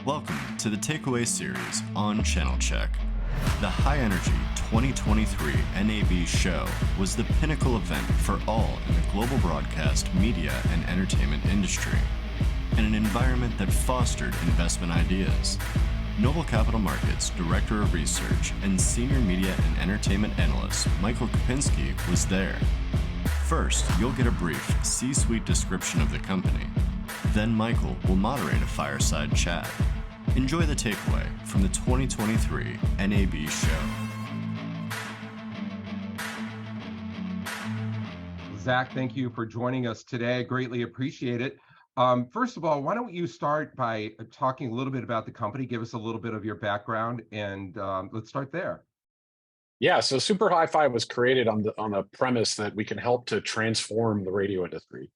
Welcome to the Takeaway Series on Channelchek. The High Energy 2023 NAB show was the pinnacle event for all in the global broadcast, media, and entertainment industry, in an environment that fostered investment ideas. Noble Capital Markets Director of Research and Senior Media and Entertainment Analyst Michael Kupinski was there. First, you'll get a brief C-suite description of the company. Then Michael will moderate a fireside chat. Enjoy the takeaway from the 2023 NAB show. Zack, thank you for joining us today. Greatly appreciate it. First of all, why don't you start by talking a little bit about the company, give us a little bit of your background, and let's start there. Yeah, so Super Hi-Fi was created on the premise that we can help to transform the radio industry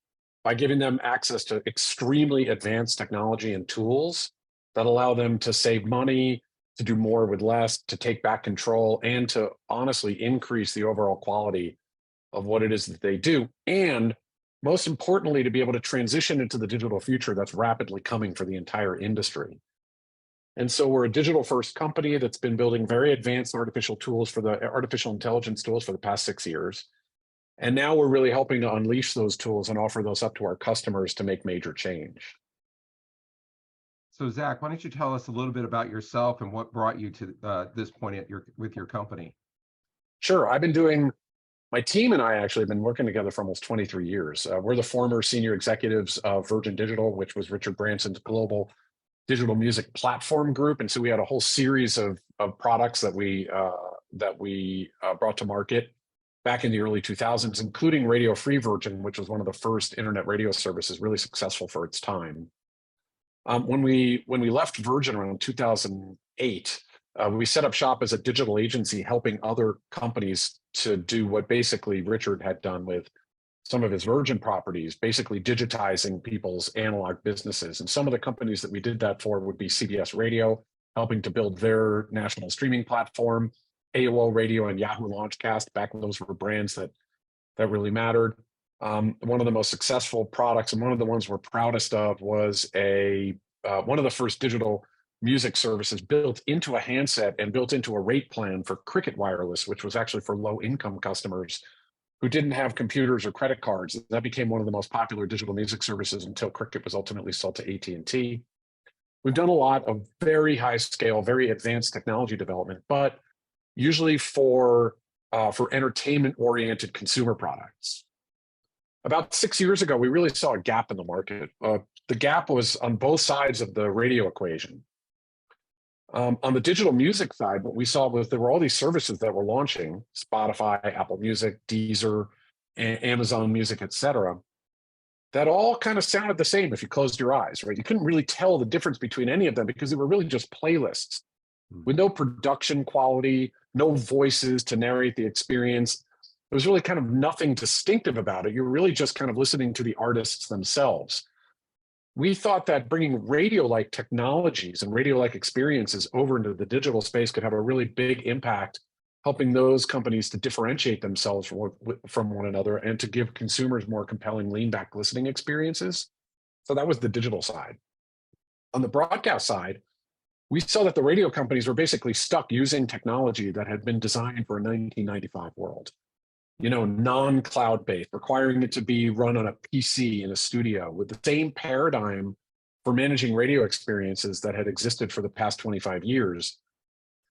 by giving them access to extremely advanced technology and tools that allow them to save money, to do more with less, to take back control, and to honestly increase the overall quality of what it is that they do. And most importantly, to be able to transition into the digital future that's rapidly coming for the entire industry. And so we're a digital first company that's been building very advanced artificial intelligence tools for the past 6 years. And now we're really helping to unleash those tools and offer those up to our customers to make major change. So Zack, why don't you tell us a little bit about yourself and what brought you to this point with your company? Sure, my team and I actually have been working together for almost 23 years. We're the former senior executives of Virgin Digital, which was Richard Branson's global digital music platform group. And so we had a whole series of products that we brought to market back in the early 2000s, including Radio Free Virgin, which was one of the first internet radio services really successful for its time. When we left Virgin around 2008, we set up shop as a digital agency helping other companies to do what basically Richard had done with some of his Virgin properties, basically digitizing people's analog businesses. And some of the companies that we did that for would be CBS Radio, helping to build their national streaming platform, AOL Radio and Yahoo Launchcast, back when those were brands that really mattered. One of the most successful products and one of the ones we're proudest of was one of the first digital music services built into a handset and built into a rate plan for Cricket Wireless, which was actually for low-income customers who didn't have computers or credit cards. That became one of the most popular digital music services until Cricket was ultimately sold to AT&T. We've done a lot of very high-scale, very advanced technology development, but usually for entertainment-oriented consumer products. About 6 years ago, we really saw a gap in the market. The gap was on both sides of the radio equation. On the digital music side, what we saw was there were all these services that were launching, Spotify, Apple Music, Deezer, Amazon Music, et cetera, that all kind of sounded the same if you closed your eyes, right? You couldn't really tell the difference between any of them because they were really just playlists with no production quality, no voices to narrate the experience. There was really kind of nothing distinctive about it. You're really just kind of listening to the artists themselves. We thought that bringing radio-like technologies and radio-like experiences over into the digital space could have a really big impact, helping those companies to differentiate themselves from one another and to give consumers more compelling lean-back listening experiences. So that was the digital side. On the broadcast side, we saw that the radio companies were basically stuck using technology that had been designed for a 1995 world. Non-cloud-based, requiring it to be run on a PC in a studio with the same paradigm for managing radio experiences that had existed for the past 25 years.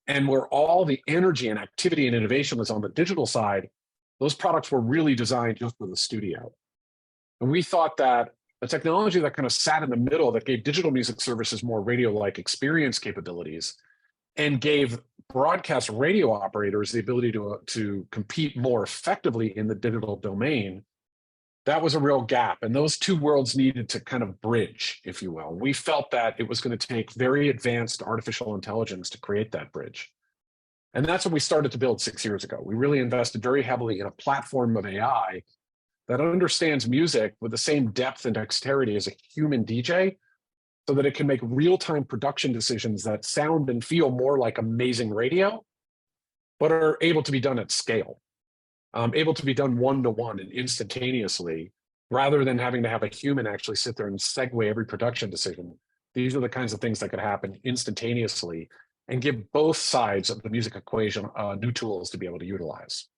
And where all the energy and activity and innovation was on the digital side, those products were really designed just for the studio. And we thought that a technology that kind of sat in the middle, that gave digital music services more radio-like experience capabilities and gave broadcast radio operators the ability to compete more effectively in the digital domain, that was a real gap. And those two worlds needed to kind of bridge, if you will. We felt that it was going to take very advanced artificial intelligence to create that bridge. And that's what we started to build 6 years ago. We really invested very heavily in a platform of AI that understands music with the same depth and dexterity as a human DJ, so that it can make real-time production decisions that sound and feel more like amazing radio, but are able to be done at scale, able to be done one-to-one and instantaneously, rather than having to have a human actually sit there and segue every production decision These are the kinds of things that could happen instantaneously and give both sides of the music equation new tools to be able to utilize.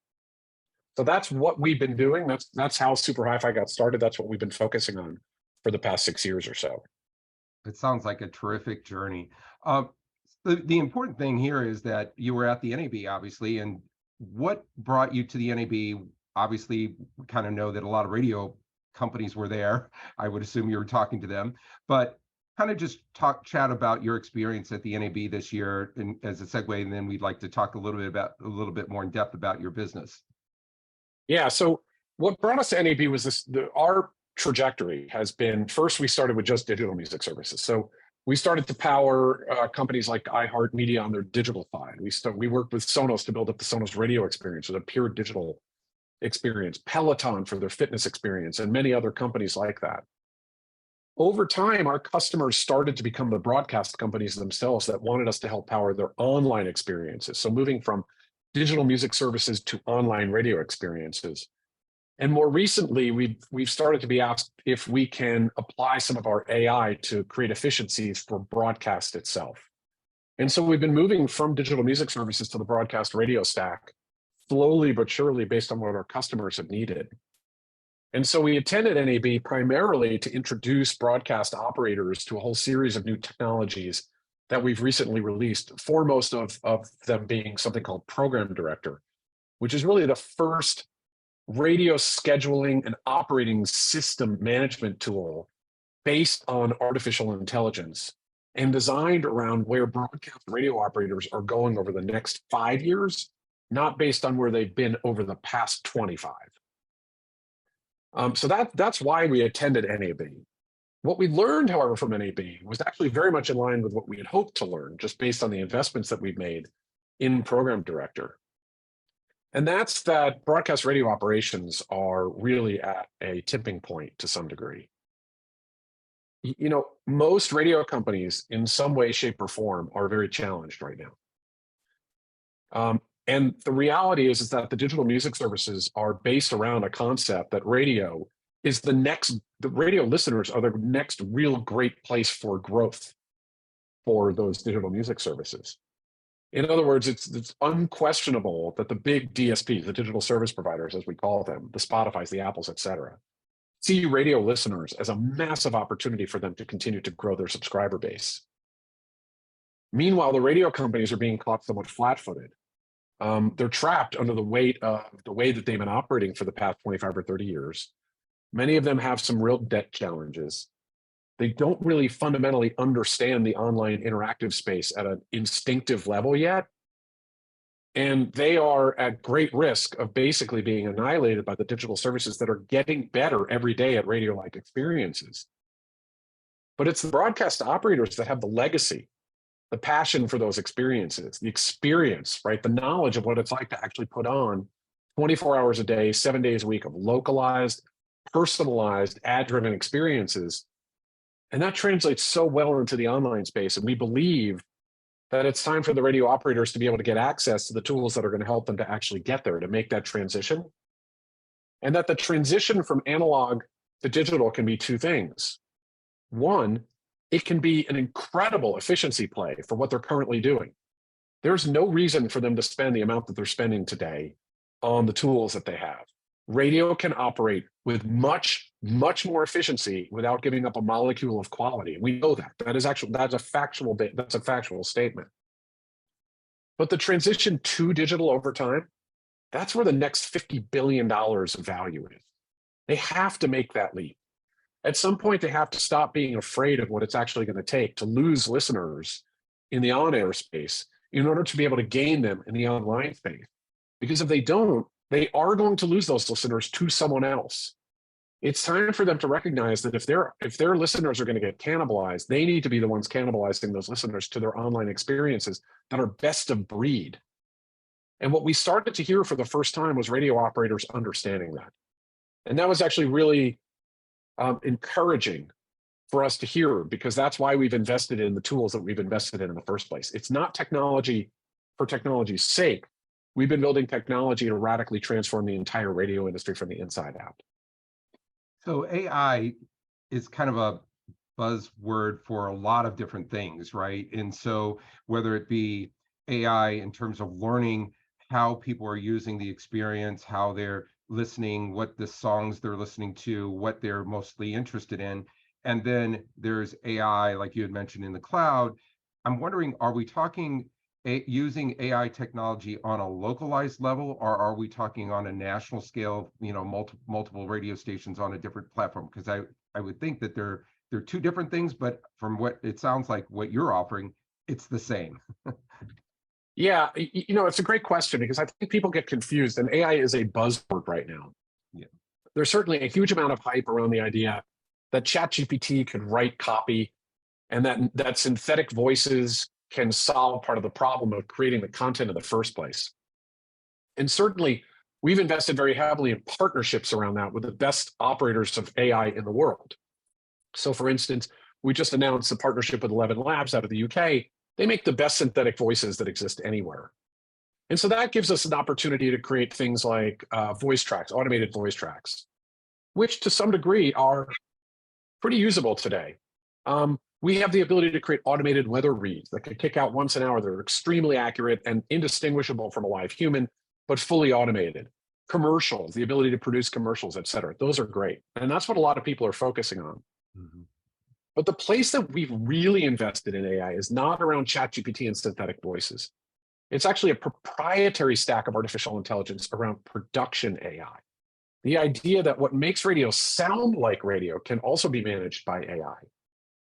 So that's what we've been doing. That's how Super Hi-Fi got started. That's what we've been focusing on for the past 6 years or so. It sounds like a terrific journey. The important thing here is that you were at the NAB, obviously, and what brought you to the NAB? Obviously, we kind of know that a lot of radio companies were there. I would assume you were talking to them, but kind of just chat about your experience at the NAB this year, and as a segue, and then we'd like to talk a little bit more in depth about your business. Yeah. So what brought us to NAB was our trajectory has been, first, we started with just digital music services. So we started to power companies like iHeartRadio on their digital side. We worked with Sonos to build up the Sonos Radio experience, or the pure digital experience, Peloton for their fitness experience, and many other companies like that. Over time, our customers started to become the broadcast companies themselves that wanted us to help power their online experiences. So moving from digital music services to online radio experiences. And more recently, we've started to be asked if we can apply some of our AI to create efficiencies for broadcast itself. And so we've been moving from digital music services to the broadcast radio stack, slowly but surely, based on what our customers have needed. And so we attended NAB primarily to introduce broadcast operators to a whole series of new technologies that we've recently released, foremost of them being something called Program Director, which is really the first radio scheduling and operating system management tool based on artificial intelligence and designed around where broadcast radio operators are going over the next 5 years, not based on where they've been over the past 25. So that's why we attended NAB. What we learned, however, from NAB was actually very much in line with what we had hoped to learn, just based on the investments that we've made in Program Director. And that's that broadcast radio operations are really at a tipping point to some degree. You know, most radio companies in some way, shape, or form are very challenged right now. And the reality is that the digital music services are based around a concept that radio is the radio listeners are the next real great place for growth for those digital music services. In other words, it's unquestionable that the big DSPs, the digital service providers, as we call them, the Spotifys, the Apples, et cetera, see radio listeners as a massive opportunity for them to continue to grow their subscriber base. Meanwhile, the radio companies are being caught somewhat flat-footed. They're trapped under the weight of the way that they've been operating for the past 25 or 30 years. Many of them have some real debt challenges. They don't really fundamentally understand the online interactive space at an instinctive level yet. And they are at great risk of basically being annihilated by the digital services that are getting better every day at radio-like experiences. But it's the broadcast operators that have the legacy, the passion for those experiences, the experience, right? The knowledge of what it's like to actually put on 24 hours a day, 7 days a week of localized, personalized, ad-driven experiences. And that translates so well into the online space. And we believe that it's time for the radio operators to be able to get access to the tools that are going to help them to actually get there, to make that transition. And that the transition from analog to digital can be two things. One, it can be an incredible efficiency play for what they're currently doing. There's no reason for them to spend the amount that they're spending today on the tools that they have. Radio can operate with much more efficiency without giving up a molecule of quality. We know that. That's a factual statement. But the transition to digital over time, that's where the next $50 billion of value is. They have to make that leap. At some point, they have to stop being afraid of what it's actually going to take to lose listeners in the on-air space in order to be able to gain them in the online space. Because if they don't, they are going to lose those listeners to someone else. It's time for them to recognize that if their listeners are going to get cannibalized, they need to be the ones cannibalizing those listeners to their online experiences that are best of breed. And what we started to hear for the first time was radio operators understanding that. And that was actually really encouraging for us to hear, because that's why we've invested in the tools that we've invested in the first place. It's not technology for technology's sake. We've been building technology to radically transform the entire radio industry from the inside out. So AI is kind of a buzzword for a lot of different things, right? And so whether it be AI in terms of learning how people are using the experience, how they're listening, what the songs they're listening to, what they're mostly interested in. And then there's AI, like you had mentioned, in the cloud. I'm wondering, are we talking using AI technology on a localized level, or are we talking on a national scale, multiple radio stations on a different platform? Because I would think that they're two different things, but from what it sounds like what you're offering, it's the same. Yeah, it's a great question because I think people get confused, and AI is a buzzword right now. Yeah. There's certainly a huge amount of hype around the idea that ChatGPT could write copy and that synthetic voices can solve part of the problem of creating the content in the first place. And certainly, we've invested very heavily in partnerships around that with the best operators of AI in the world. So for instance, we just announced a partnership with 11 Labs out of the UK. They make the best synthetic voices that exist anywhere. And so that gives us an opportunity to create things like voice tracks, automated voice tracks, which to some degree are pretty usable today. We have the ability to create automated weather reads that can kick out once an hour. They're extremely accurate and indistinguishable from a live human, but fully automated. Commercials, the ability to produce commercials, et cetera. Those are great. And that's what a lot of people are focusing on. Mm-hmm. But the place that we've really invested in AI is not around ChatGPT and synthetic voices. It's actually a proprietary stack of artificial intelligence around production AI. The idea that what makes radio sound like radio can also be managed by AI.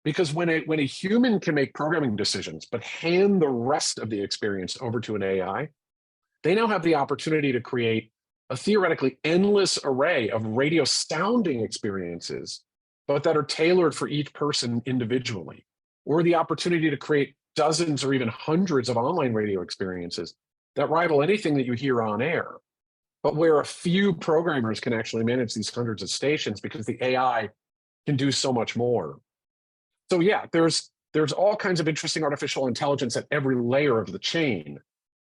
Because when a human can make programming decisions, but hand the rest of the experience over to an AI, they now have the opportunity to create a theoretically endless array of radio sounding experiences, but that are tailored for each person individually, or the opportunity to create dozens or even hundreds of online radio experiences that rival anything that you hear on air, but where a few programmers can actually manage these hundreds of stations because the AI can do so much more. So yeah, there's all kinds of interesting artificial intelligence at every layer of the chain.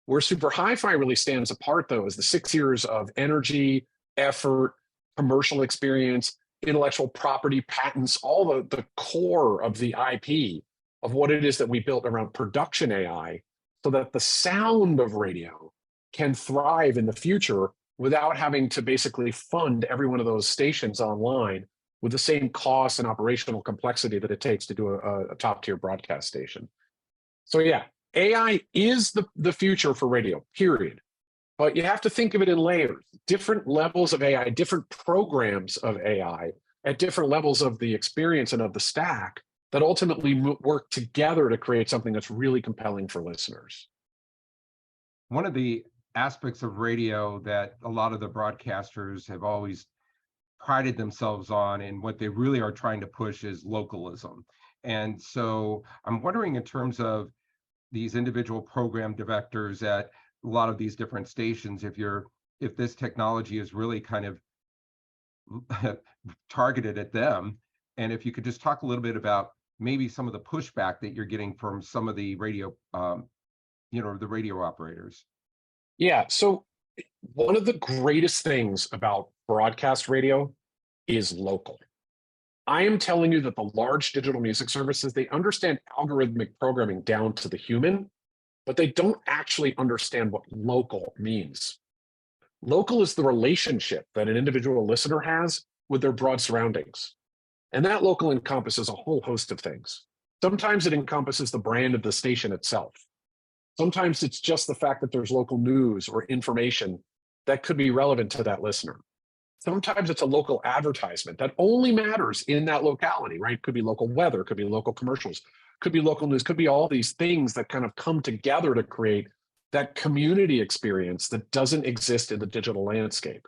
Where super hi-fi really stands apart, though, is the 6 years of energy, effort, commercial experience, intellectual property, patents, all the core of the IP of what it is that we built around production AI, so that the sound of radio can thrive in the future without having to basically fund every one of those stations online with the same cost and operational complexity that it takes to do a top-tier broadcast station. So yeah, AI is the future for radio, period. But you have to think of it in layers, different levels of AI, different programs of AI at different levels of the experience and of the stack that ultimately work together to create something that's really compelling for listeners. One of the aspects of radio that a lot of the broadcasters have always prided themselves on, and what they really are trying to push, is localism. And so I'm wondering, in terms of these individual program directors at a lot of these different stations, if this technology is really kind of targeted at them, and if you could just talk a little bit about maybe some of the pushback that you're getting from some of the radio, the radio operators. Yeah, so one of the greatest things about broadcast radio is local. I am telling you that the large digital music services, they understand algorithmic programming down to the human, but they don't actually understand what local means. Local is the relationship that an individual listener has with their broad surroundings. And that local encompasses a whole host of things. Sometimes it encompasses the brand of the station itself. Sometimes it's just the fact that there's local news or information that could be relevant to that listener. Sometimes it's a local advertisement that only matters in that locality, right? Could be local weather, could be local commercials, could be local news, could be all these things that kind of come together to create that community experience that doesn't exist in the digital landscape.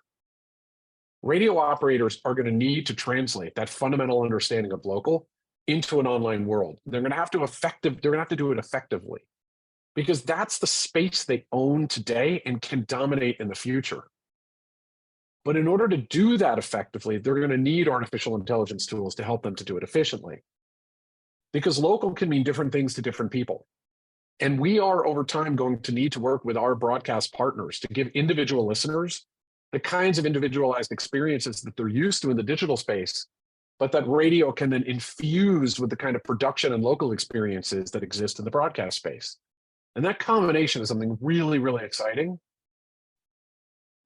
Radio operators are going to need to translate that fundamental understanding of local into an online world. They're going to have to do it effectively, because that's the space they own today and can dominate in the future. But in order to do that effectively, they're going to need artificial intelligence tools to help them to do it efficiently. Because local can mean different things to different people. And we are, over time, going to need to work with our broadcast partners to give individual listeners the kinds of individualized experiences that they're used to in the digital space, but that radio can then infuse with the kind of production and local experiences that exist in the broadcast space. And that combination is something really, really exciting.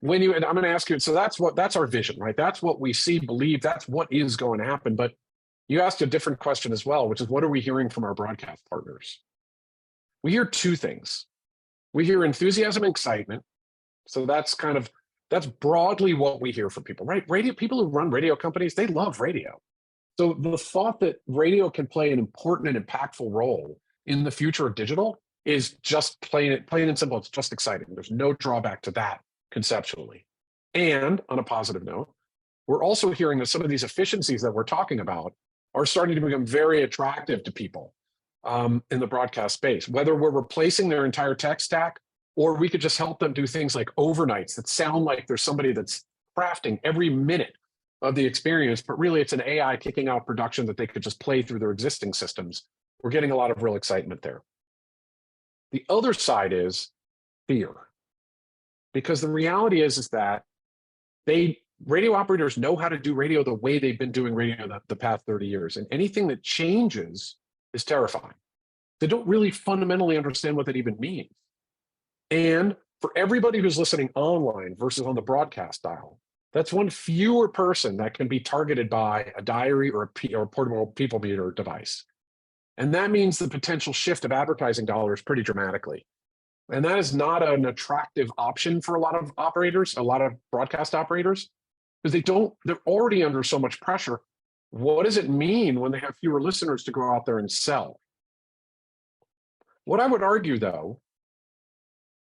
And I'm going to ask you, so that's our vision, right? That's what we see, believe, that's what is going to happen. But you asked a different question as well, which is, what are we hearing from our broadcast partners? We hear two things. We hear enthusiasm and excitement. So that's broadly what we hear from people, right? People who run radio companies, they love radio. So the thought that radio can play an important and impactful role in the future of digital is just plain and simple. It's just exciting. There's no drawback to that conceptually. And on a positive note, we're also hearing that some of these efficiencies that we're talking about are starting to become very attractive to people in the broadcast space, whether we're replacing their entire tech stack, or we could just help them do things like overnights that sound like there's somebody that's crafting every minute of the experience, but really it's an AI kicking out production that they could just play through their existing systems. We're getting a lot of real excitement there. The other side is fear, because the reality is that radio operators know how to do radio the way they've been doing radio the past 30 years, and anything that changes is terrifying. They don't really fundamentally understand what that even means. And for everybody who's listening online versus on the broadcast dial, that's one fewer person that can be targeted by a diary or a portable people meter device. And that means the potential shift of advertising dollars pretty dramatically. And that is not an attractive option for a lot of operators, a lot of broadcast operators, because they're already under so much pressure. What does it mean when they have fewer listeners to go out there and sell? What I would argue, though,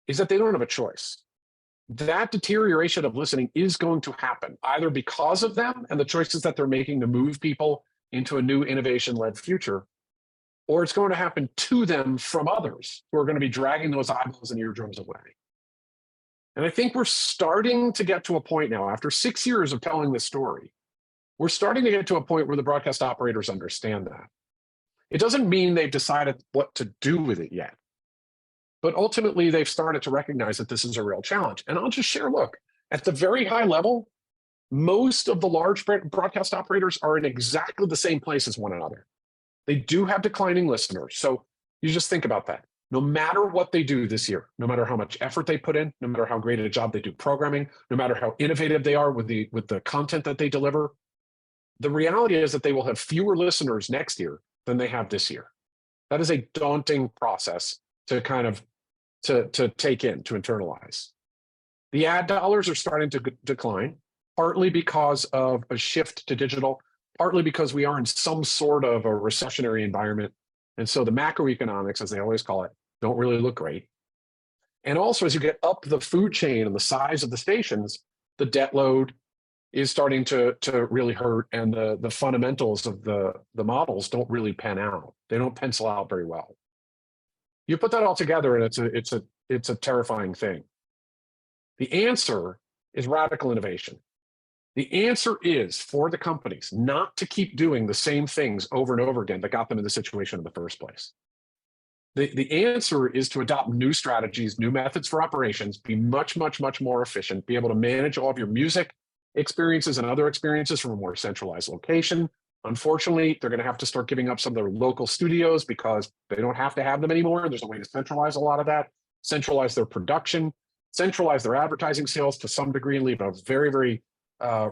is that they don't have a choice. That deterioration of listening is going to happen, either because of them and the choices that they're making to move people into a new innovation-led future, or it's going to happen to them from others who are going to be dragging those eyeballs and eardrums away. And I think we're starting to get to a point now, after 6 years of telling this story, we're starting to get to a point where the broadcast operators understand that. It doesn't mean they've decided what to do with it yet, but ultimately they've started to recognize that this is a real challenge. And I'll just share, look, at the very high level, most of the large broadcast operators are in exactly the same place as one another. They do have declining listeners. So you just think about that. No matter what they do this year, no matter how much effort they put in, no matter how great a job they do programming, no matter how innovative they are with the content that they deliver, the reality is that they will have fewer listeners next year than they have this year. That is a daunting process to kind of to take in, to internalize. The ad dollars are starting to decline, partly because of a shift to digital, partly because we are in some sort of a recessionary environment. And so the macroeconomics, as they always call it, don't really look great. And also, as you get up the food chain and the size of the stations, the debt load is starting to really hurt, and the fundamentals of the models don't really pan out. They don't pencil out very well. You put that all together, and it's a terrifying thing. The answer is radical innovation. The answer is for the companies not to keep doing the same things over and over again that got them in the situation in the first place. The answer is to adopt new strategies, new methods for operations, be much, much, much more efficient, be able to manage all of your music experiences and other experiences from a more centralized location. Unfortunately, they're going to have to start giving up some of their local studios because they don't have to have them anymore. There's a way to centralize a lot of that, centralize their production, centralize their advertising sales to some degree, and leave a very, very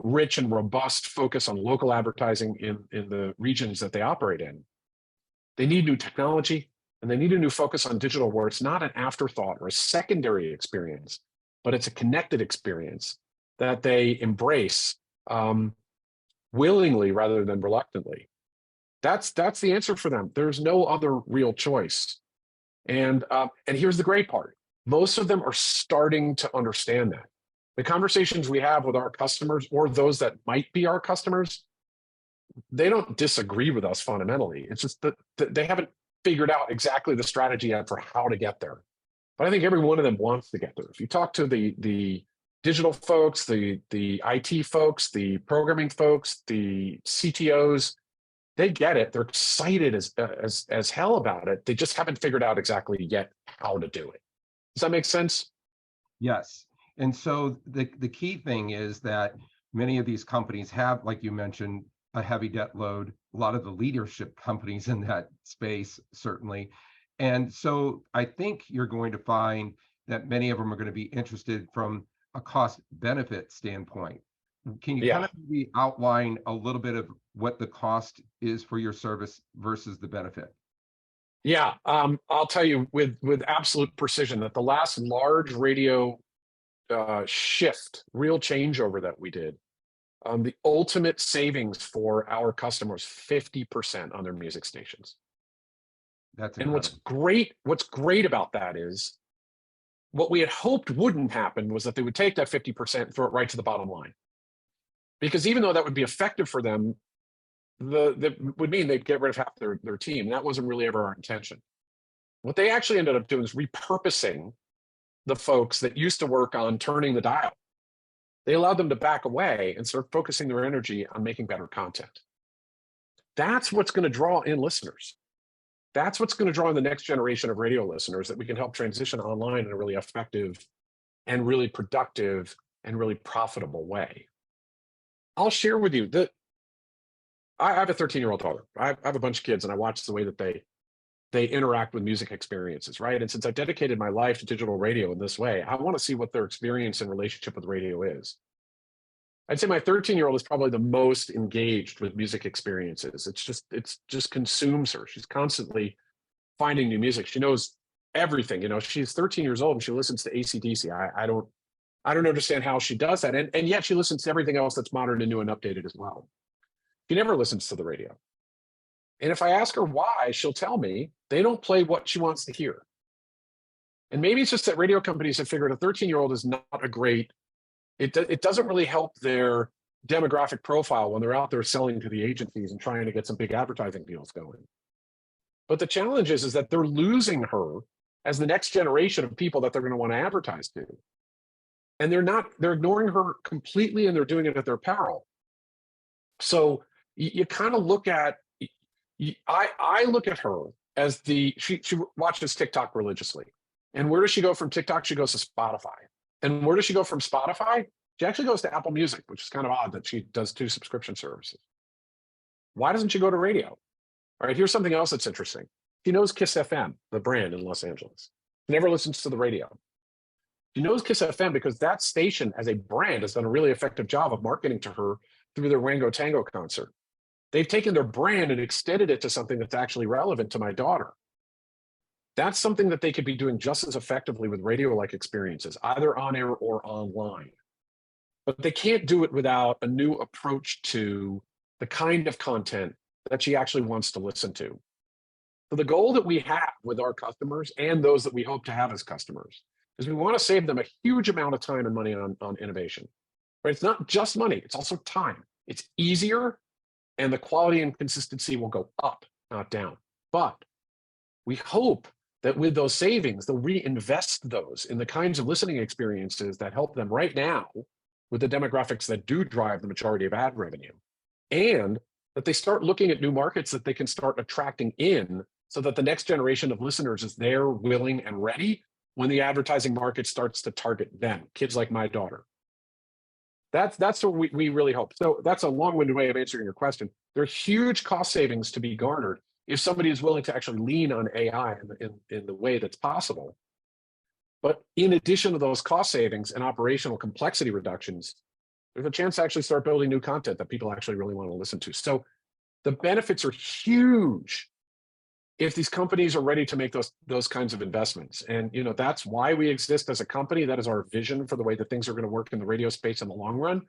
rich and robust focus on local advertising in the regions that they operate in. They need new technology, and they need a new focus on digital where it's not an afterthought or a secondary experience, but it's a connected experience that they embrace willingly rather than reluctantly. That's the answer for them. There's no other real choice. And here's the great part. Most of them are starting to understand that. The conversations we have with our customers, or those that might be our customers, they don't disagree with us fundamentally. It's just that they haven't figured out exactly the strategy yet for how to get there. But I think every one of them wants to get there. If you talk to the digital folks, the IT folks, the programming folks, the CTOs, they get it. They're excited as hell about it. They just haven't figured out exactly yet how to do it. Does that make sense? Yes. And so the key thing is that many of these companies have, like you mentioned, a heavy debt load, a lot of the leadership companies in that space, certainly. And so I think you're going to find that many of them are going to be interested from a cost benefit standpoint. Can you kind Yeah. of maybe outline a little bit of what the cost is for your service versus the benefit? Yeah. I'll tell you with absolute precision that the last large radio shift, real changeover that we did, the ultimate savings for our customers, 50% on their music stations. That's And incredible. what's great about that is what we had hoped wouldn't happen was that they would take that 50% and throw it right to the bottom line. Because even though that would be effective for them, that would mean they'd get rid of half their team. That wasn't really ever our intention. What they actually ended up doing is repurposing the folks that used to work on turning the dial. They allowed them to back away and start focusing their energy on making better content. That's what's going to draw in listeners. That's what's going to draw in the next generation of radio listeners that we can help transition online in a really effective and really productive and really profitable way. I'll share with you that I have a 13-year-old daughter. I have a bunch of kids, and I watch the way that they interact with music experiences, right? And since I've dedicated my life to digital radio in this way, I want to see what their experience and relationship with radio is. I'd say my 13-year-old is probably the most engaged with music experiences. It's just consumes her. She's constantly finding new music. She knows everything. She's 13 years old and she listens to AC/DC. I don't understand how she does that. And yet she listens to everything else that's modern and new and updated as well. She never listens to the radio. And if I ask her why, she'll tell me they don't play what she wants to hear. And maybe it's just that radio companies have figured a 13-year-old is not a great, it doesn't really help their demographic profile when they're out there selling to the agencies and trying to get some big advertising deals going. But the challenge is that they're losing her as the next generation of people that they're going to want to advertise to. And they're ignoring her completely, and they're doing it at their peril. So you kind of look at, I look at her as she watches TikTok religiously. And where does she go from TikTok? She goes to Spotify. And where does she go from Spotify? She actually goes to Apple Music, which is kind of odd that she does 2 subscription services. Why doesn't she go to radio? All right, here's something else that's interesting. She knows Kiss FM, the brand in Los Angeles. She never listens to the radio. She knows Kiss FM because that station as a brand has done a really effective job of marketing to her through their Wango Tango concert. They've taken their brand and extended it to something that's actually relevant to my daughter. That's something that they could be doing just as effectively with radio-like experiences, either on air or online. But they can't do it without a new approach to the kind of content that she actually wants to listen to. So the goal that we have with our customers and those that we hope to have as customers is we want to save them a huge amount of time and money on innovation. Right? It's not just money, it's also time. It's easier, and the quality and consistency will go up, not down. But we hope that with those savings, they'll reinvest those in the kinds of listening experiences that help them right now with the demographics that do drive the majority of ad revenue. And that they start looking at new markets that they can start attracting in so that the next generation of listeners is there, willing, and ready when the advertising market starts to target them, kids like my daughter. That's what we really hope. So that's a long-winded way of answering your question. There are huge cost savings to be garnered if somebody is willing to actually lean on AI in the way that's possible. But in addition to those cost savings and operational complexity reductions, there's a chance to actually start building new content that people actually really want to listen to. So the benefits are huge if these companies are ready to make those kinds of investments. And that's why we exist as a company. That is our vision for the way that things are going to work in the radio space in the long run.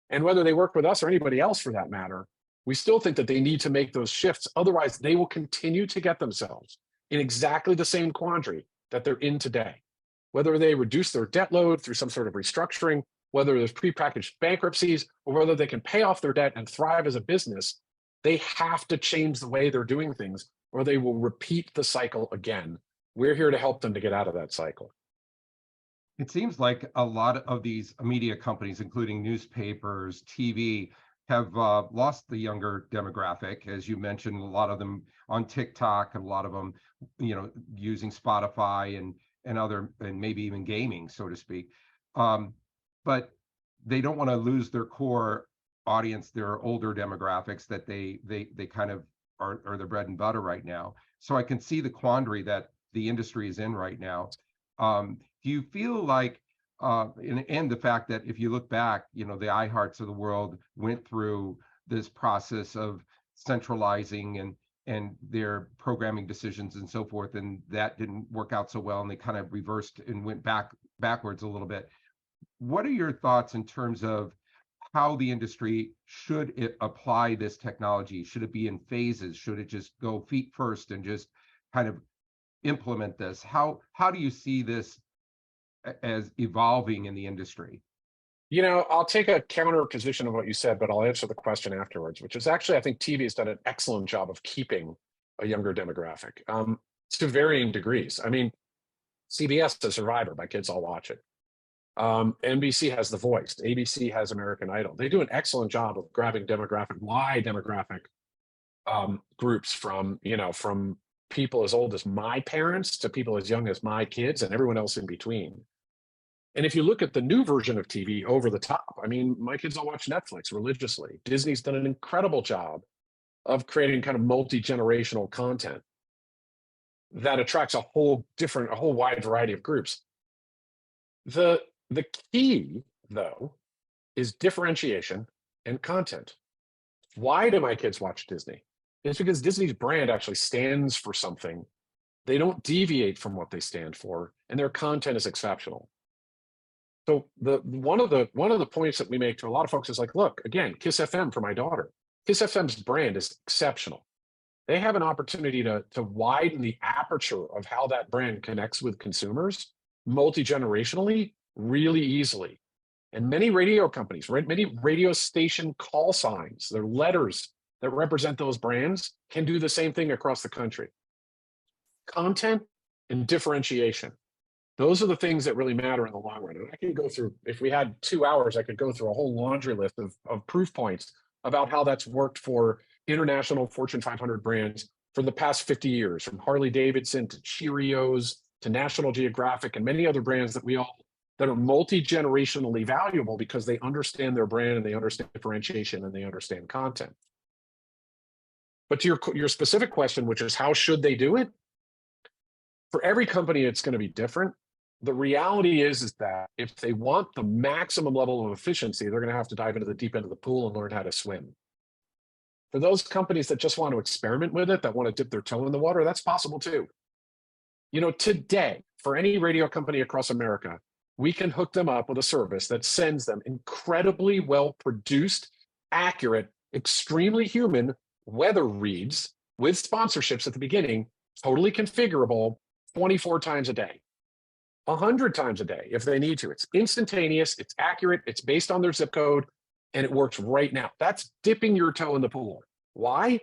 And whether they work with us or anybody else for that matter, we still think that they need to make those shifts. Otherwise, they will continue to get themselves in exactly the same quandary that they're in today. Whether they reduce their debt load through some sort of restructuring, whether there's prepackaged bankruptcies, or whether they can pay off their debt and thrive as a business, they have to change the way they're doing things, or they will repeat the cycle again. We're here to help them to get out of that cycle. It seems like a lot of these media companies, including newspapers, TV, have lost the younger demographic. As you mentioned, a lot of them on TikTok, a lot of them, using Spotify and other, and maybe even gaming, so to speak. But they don't want to lose their core audience, their older demographics that they kind of are the bread and butter right now. So I can see the quandary that the industry is in right now. Do you feel like, and the fact that if you look back, the iHearts of the world went through this process of centralizing and their programming decisions and so forth, and that didn't work out so well, and they kind of reversed and went backwards a little bit. What are your thoughts in terms of how the industry should apply this technology? Should it be in phases? Should it just go feet first and just kind of implement this? How do you see this as evolving in the industry? I'll take a counter position of what you said, but I'll answer the question afterwards, which is actually, I think TV has done an excellent job of keeping a younger demographic to varying degrees. I mean, CBS has Survivor. My kids all watch it. NBC has The Voice. ABC has American Idol. They do an excellent job of grabbing wide demographic groups from people as old as my parents to people as young as my kids and everyone else in between. And if you look at the new version of TV, over the top, I mean, my kids all watch Netflix religiously. Disney's done an incredible job of creating kind of multi-generational content that attracts a whole wide variety of groups. The key, though, is differentiation and content. Why do my kids watch Disney? It's because Disney's brand actually stands for something. They don't deviate from what they stand for, and their content is exceptional. So one of the points that we make to a lot of folks is like, look, again, Kiss FM for my daughter. Kiss FM's brand is exceptional. They have an opportunity to widen the aperture of how that brand connects with consumers multi-generationally really easily. And many radio companies, many radio station call signs, their letters that represent those brands can do the same thing across the country. Content and differentiation. Those are the things that really matter in the long run. And I can go through, if we had 2 hours, I could go through a whole laundry list of proof points about how that's worked for international Fortune 500 brands for the past 50 years, from Harley Davidson to Cheerios to National Geographic and many other brands that are multi-generationally valuable because they understand their brand and they understand differentiation and they understand content. But to your specific question, which is how should they do it? For every company, it's going to be different. The reality is that if they want the maximum level of efficiency, they're going to have to dive into the deep end of the pool and learn how to swim. For those companies that just want to experiment with it, that want to dip their toe in the water, that's possible too. Today, for any radio company across America, we can hook them up with a service that sends them incredibly well-produced, accurate, extremely human weather reads with sponsorships at the beginning, totally configurable 24 times a day. 100 times a day if they need to. It's instantaneous, it's accurate, it's based on their zip code, and it works right now. That's dipping your toe in the pool. Why?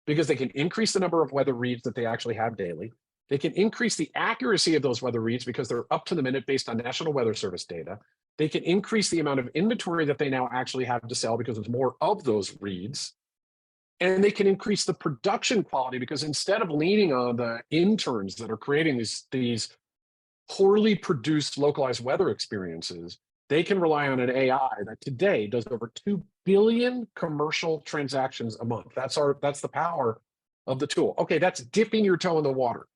Because they can increase the number of weather reads that they actually have daily. They can increase the accuracy of those weather reads because they're up to the minute based on National Weather Service data. They can increase the amount of inventory that they now actually have to sell because there's more of those reads. And they can increase the production quality because instead of leaning on the interns that are creating these poorly produced localized weather experiences, they can rely on an AI that today does over 2 billion commercial transactions a month. That's the power of the tool. Okay, that's dipping your toe in the water.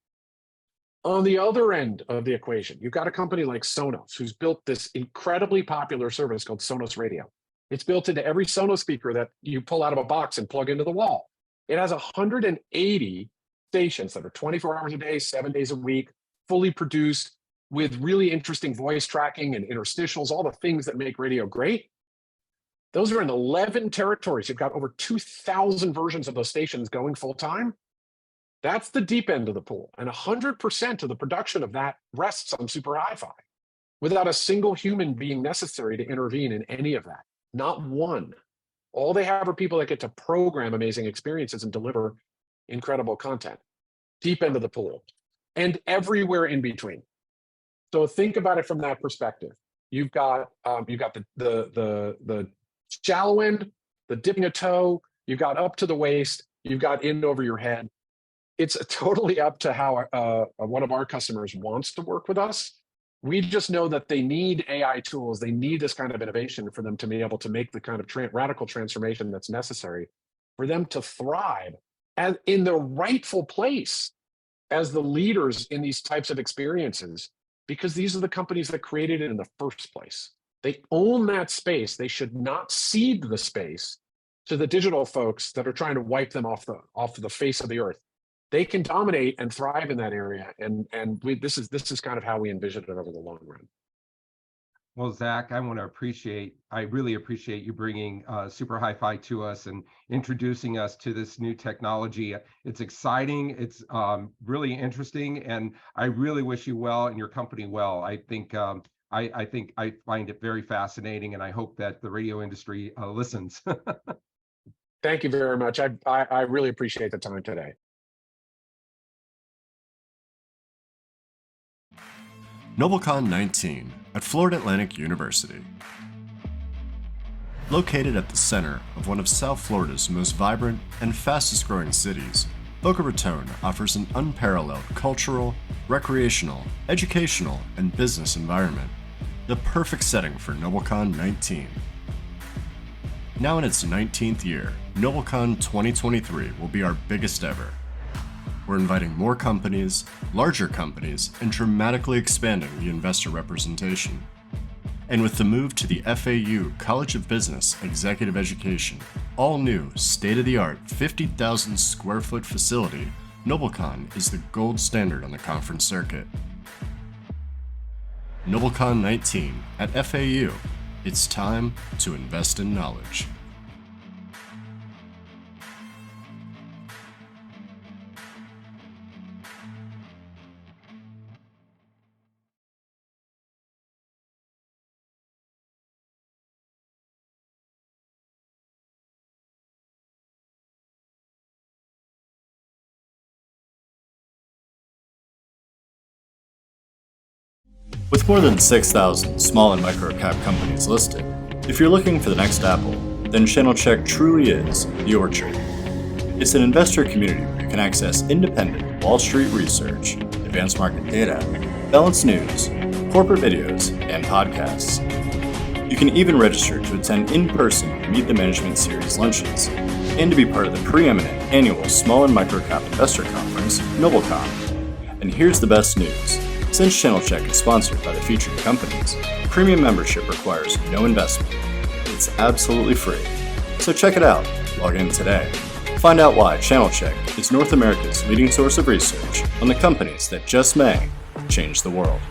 On the other end of the equation, you've got a company like Sonos, who's built this incredibly popular service called Sonos Radio. It's built into every Sonos speaker that you pull out of a box and plug into the wall. It has 180 stations that are 24 hours a day, 7 days a week, fully produced with really interesting voice tracking and interstitials, all the things that make radio great. Those are in 11 territories. You've got over 2,000 versions of those stations going full time. That's the deep end of the pool. And 100% of the production of that rests on super hi-fi without a single human being necessary to intervene in any of that. Not one. All they have are people that get to program amazing experiences and deliver incredible content. Deep end of the pool. And everywhere in between. So think about it from that perspective. You've got the shallow end, the dipping a toe, you've got up to the waist, you've got in over your head. It's totally up to how one of our customers wants to work with us. We just know that they need AI tools. They need this kind of innovation for them to be able to make the kind of radical transformation that's necessary for them to thrive and in the rightful place as the leaders in these types of experiences, because these are the companies that created it in the first place. They own that space. They should not cede the space to the digital folks that are trying to wipe them off the face of the earth. They can dominate and thrive in that area, and this is kind of how we envision it over the long run. Well, Zach, I really appreciate you bringing Super Hi-Fi to us and introducing us to this new technology. It's exciting, it's really interesting, and I really wish you well and your company well. I think I find it very fascinating, and I hope that the radio industry listens. Thank you very much. I really appreciate the time today. NobleCon 19 at Florida Atlantic University. Located at the center of one of South Florida's most vibrant and fastest growing cities, Boca Raton offers an unparalleled cultural, recreational, educational, and business environment, the perfect setting for NobleCon 19. Now in its 19th year, NobleCon 2023 will be our biggest ever. We're inviting more companies, larger companies, and dramatically expanding the investor representation. And with the move to the FAU College of Business Executive Education, all new, state-of-the-art 50,000 square foot facility, NobleCon is the gold standard on the conference circuit. NobleCon 19 at FAU. It's time to invest in knowledge. With more than 6,000 small and micro-cap companies listed, if you're looking for the next Apple, then Channelchek truly is your trade. It's an investor community where you can access independent Wall Street research, advanced market data, balanced news, corporate videos, and podcasts. You can even register to attend in-person Meet the Management Series lunches, and to be part of the preeminent annual Small and Micro-Cap Investor Conference, NobleCon. And here's the best news. Since Channelchek is sponsored by the featured companies, premium membership requires no investment. It's absolutely free. So check it out. Log in today. Find out why Channelchek is North America's leading source of research on the companies that just may change the world.